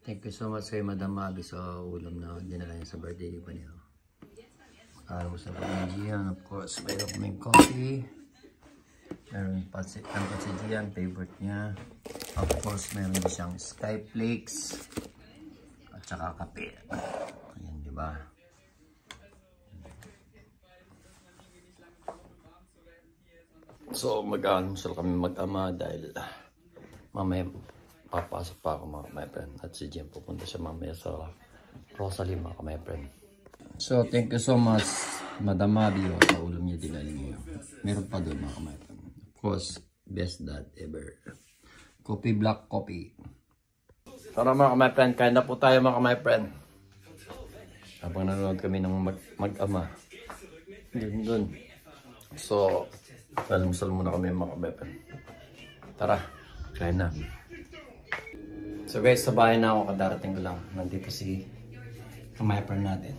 Thank you so much kay Madam Mabi sa ulam na dinala niya sa birthday pa niya. Almusal kami Gian, of course. Mayroon kaming coffee. Meron pansit Gian, favorite niya. Of course, meron din siyang skyflakes. At saka kape. Ayan, di ba? So, mag-almusal kami mag-ama dahil mamaya papasok pa ako mga my friend. At si Gian pupunta siya mamaya sa Rosalie mga my friend. So, thank you so much, Madam Mabi, sa ulam niya dinali niyo. Meron pa doon mga my friend. Of course, best dad ever. Coffee, black coffee. Tara mga my friend, kain na po tayo mga my friend. Habang nanonood kami ng mag-ama. Dun. So, almusal muna kami mga my friend. Tara, kain na. So guys, sa bahay na ako, kadarating ko lang. Nandito si my friend natin.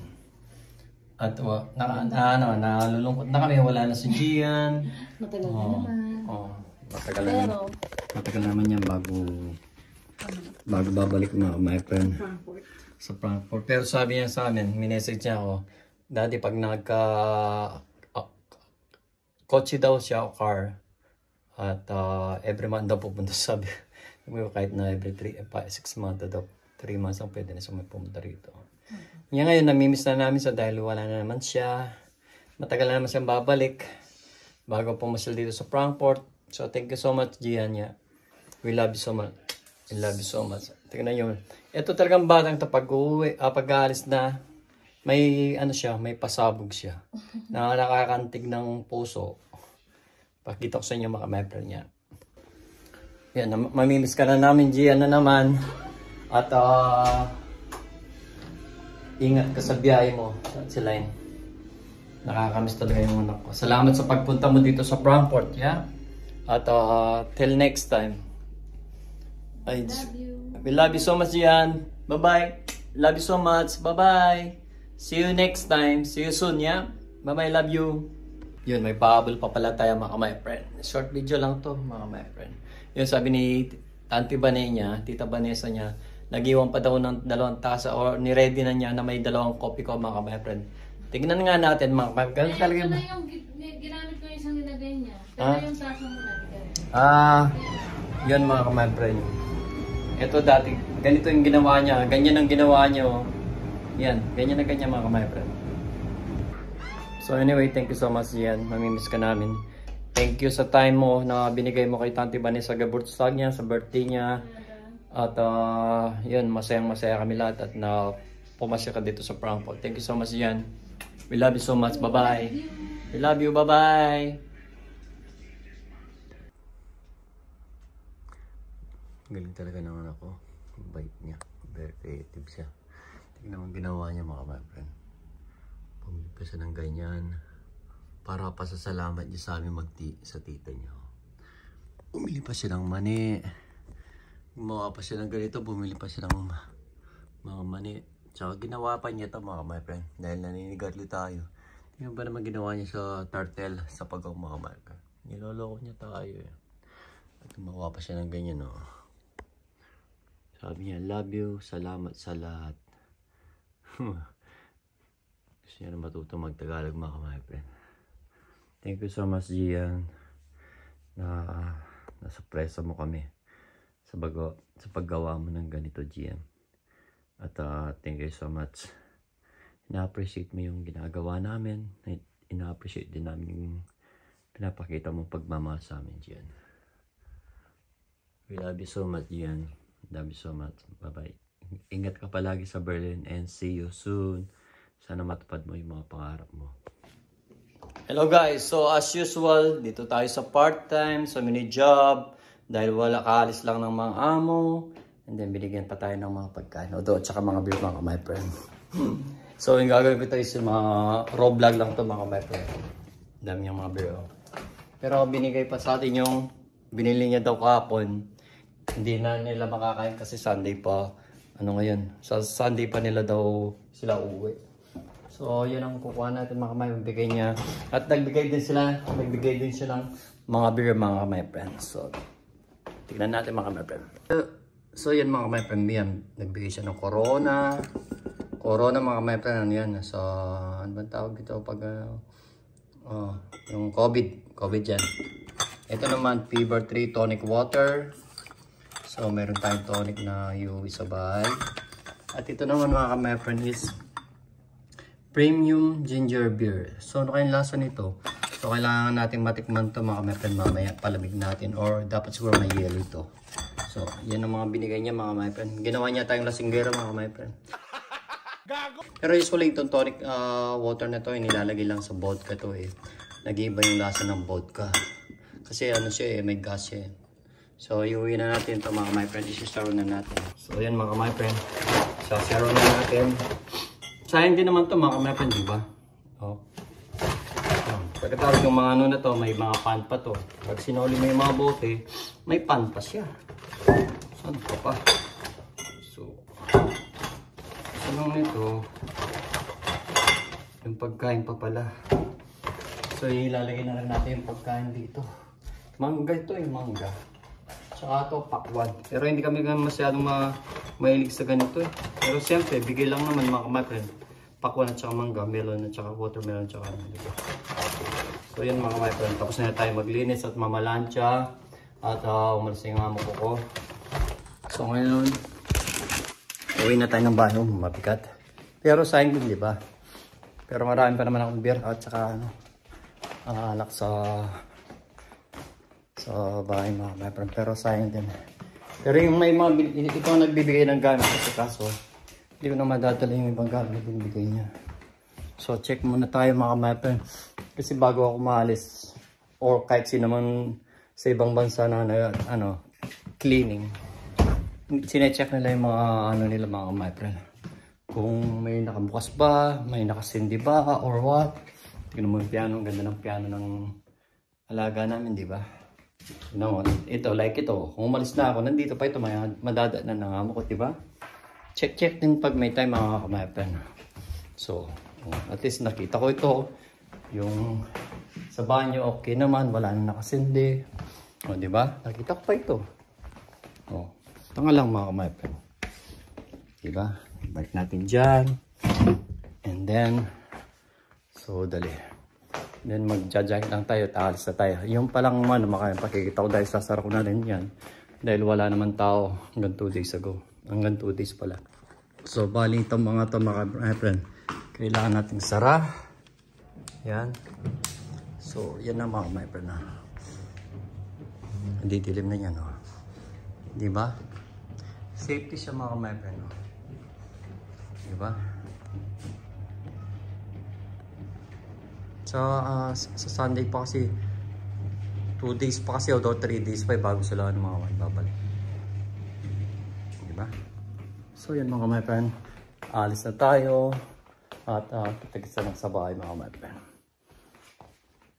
At nalulungkot na kami, wala na si Gian. Matagal na naman. Matagal naman yan bago babalik na my friend. Sa Frankfurt. Pero sabi niya sa amin, minessage niya ako, Daddy, pag kotse daw siya o car, at every month daw pupunta sabi. Kahit na every 6 months daw, 3 months ang pwede na siya may pumunta rito. Yan ngayon, namimiss na namin sa dahil wala na naman siya. Matagal na naman siyang babalik bago pumasyal dito sa Frankfurt. So, thank you so much, Gian. We love you so much. We love you so much. Tingnan nyo. Ito talagang batang ito pag-aalis na may may pasabog siya. Nakakantig ng puso. Pakita ko sa inyo mga member niya. Yan, mamimiss ka na namin, Gian na naman. At ingat ka sa biyahe mo, Celine. Nakakamiss talaga yung anak ko. Salamat sa pagpunta mo dito sa Frankfurt, yeah? At till next time. Love you. We love you so much, Gian. Bye-bye. Love you so much. Bye-bye. See you next time. See you soon, yeah? Bye-bye, love you. Yun, may pahabol pa pala tayo mga my friend. Short video lang to mga my friend. Yun, sabi ni Auntie Vanessa, Tita Vanessa niya, nag-iwan pa daw ng 2 tasa or ni-ready na niya na may 2 coffee ko mga my friend. Tignan nga natin mga my friend. Ito na yung ginamit ko yung isang nilagay niya. Pero yung tasa mo na. Yun mga my friend. Ito dati, ganito yung ginawa niya. Ganyan ang ginawa niya. Yan, ganyan na ganyan mga my friend. So anyway, thank you so much Gian. Mamimiss ka namin. Thank you sa time mo na binigay mo kay Tante Vanessa sa birthday niya, sa birthday niya. At yun, masayang-masaya kami lahat at na pumasya ka dito sa Frankfurt. Thank you so much Gian. We love you so much. Bye-bye. We love you. Bye-bye. Galing talaga naman ako. Bait niya. Very creative siya. Tignan mo ginawa niya mga my friend. Pumili pa siya ng ganyan. Para pa sa salamat niya sa amin sa tita niya. Bumili pa siya ng mani. Gumawa pa siya ng ganito. Bumili pa siya ng mga mani. Tsaka ginawa pa niya ito mga my friend. Dahil naninigarli tayo. Tingnan ba naman ginawa niya sa turtle sa pagaw mga my friend. Niloloko niya tayo eh. At gumawa pa siya ng ganyan oh. Sabi niya, love you. Salamat sa lahat. Gusto niya na matuto mag-Tagalog mga my friend. Thank you so much Gian na nasurpresa mo kami sa paggawa mo ng ganito Gian. At thank you so much. Ina-appreciate mo yung ginagawa namin. Ina-appreciate din namin yung pinapakita mong pagmamahal sa amin Gian. We love you so much Gian. Love you so much. Bye-bye. Ingat ka palagi sa Berlin and see you soon. Sana matupad mo yung mga pangarap mo. Hello guys, so as usual, dito tayo sa part-time, sa mini-job, dahil wala kaalis lang ng mga amo, and then binigyan pa tayo ng mga pagkain, o doon, tsaka mga beer mga my friend. So yung gagawin ko tayo sa mga raw vlog lang to mga my friend. Dami yung mga beer. Pero binigay pa sa atin yung binili niya daw kahapon. Hindi na nila makakain kasi Sunday pa. Ano ngayon? Sa Sunday pa nila daw sila uuwi. So, yun ang kukuha natin mga kamay, magbigay niya. At nagbigay din sila ng mga beer mga kamay friends. So, tignan natin mga kamay friends. So yan mga my friend, yan. Nagbigay siya ng Corona. Corona mga my friend, ano yan. So, ano ba tawag dito pag yung COVID yan. Ito naman, Fever 3 tonic water. So, meron tayong tonic na UV sabay. At ito naman mga my friend is premium ginger beer. So, ano kayong lasa nito? So, kailangan natin matikman to mga my friend mamaya. Palamig natin or dapat siguro may yellow ito. So, yan ang mga binigay niya mga my friend. Ginawa niya tayong lasinggero mga my friend. Pero usually itong tonic water na to, nilalagay lang sa vodka to eh. Nag-iiba yung lasa ng vodka. Kasi ano siya eh, may gas siya eh. So, iuwi na natin ito mga my friend. Isi-saro na natin. So, yan mga my friend. Sasaro na natin. Sayang din naman to mga my friend, di ba? Oh. Pagkatapos yung mga ano na to, may mga pan pa to. Pag sinuli mo yung mga bote, may pan pa siya. Saan pa pa? So, lang nito, yung pagkain pa pala. So, ilalagay na lang natin yung pagkain dito. Mangga ito yung mangga. Tsaka ito, pakwan. Pero hindi kami masyadong mahilig sa ganito eh. Pero siyempre, bigay lang naman mga friend. Pakwan at saka mangga, melon at saka watermelon at saka dito. So, yan mga my friend. Tapos na tayo maglinis at mamalansya. At umalis na yung amo ko. So, ngayon, uwi na tayo ng bahay, mabigat. Pero sayang din, di ba? Pero marami pa naman akong beer at saka alak sa bahay mga my friend. Pero sayang din. Pero yung may mga, ito ang nagbibigay ng gamit kasi kaso, hindi ko na madadala yung ibang gamit na binibigay niya. So check muna tayo mga my friend. Kasi bago ako maalis, or kahit sino man sa ibang bansa na cleaning, sinecheck nila yung mga nila mga my friend. Kung may nakabukas ba, may nakasindi ba, or what. Tignan mo yung piano, ang ganda ng piano ng alaga namin, di ba? No, ito, like ito. Kung umalis na ako, nandito pa ito, may madadaanan ng amo ko, di ba? Check din pag may time mga my friend. So, at least nakita ko ito. Yung sa banyo, okay naman, wala nang nakasindi. O, di ba? Nakita ko pa ito. O. Ito nga lang mga my friend. Diba? Balik natin dyan. And then, so dali. Then mag-judge lang tayo. Taalis na tayo. Yung palang makikita ko dahil sasara ko na rin yan. Dahil wala naman tao hanggang 2 days ago. Hanggang 2 days pala. So baling itong mga ito mga my friend. Kailangan nating sara. Yan. So yan na mga my friend. Hindi dilim na yan. Oh. Diba? Safety siya mga my friend. No? Diba? Sa Sunday pa kasi 2 days pa kasi o 3 days pa bago sila mga babalik. Diba? So yan mga my friend. Alis na tayo. At kita-kitsa lang sa bahay mga my friend.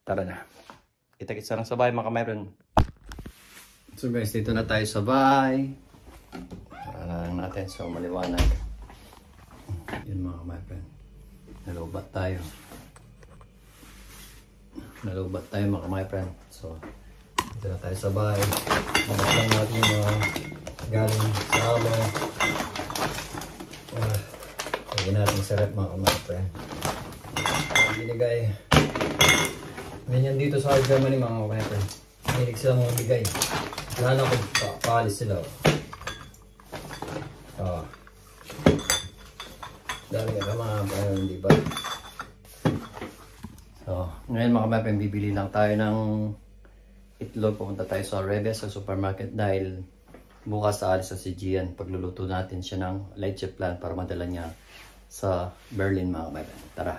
Tara na. Kita-kitsa lang sa bahay mga my friend. So guys, dito na tayo sa bahay. Para lang natin so maliwanag. Yun mga my friend. Nalubat tayo. Nalubat tayo mga my friend. So, dito na tayo sa bahay. Nalubat lang natin yung galing sa amo. Lagyan natin sa rep mga my friend. Binigay. Ganyan dito sa Germany mga my friend. Hilig sila mga bigay. Lalo kung paalis sila. Dami ka mga bayan, di ba? So, ngayon mga kapatid, bibili lang tayo ng itlog. Pupunta tayo sa Revia sa supermarket dahil bukas aalis sa si Gian. Pagluluto natin siya ng leche plan para madala niya sa Berlin mga kapatid. Tara!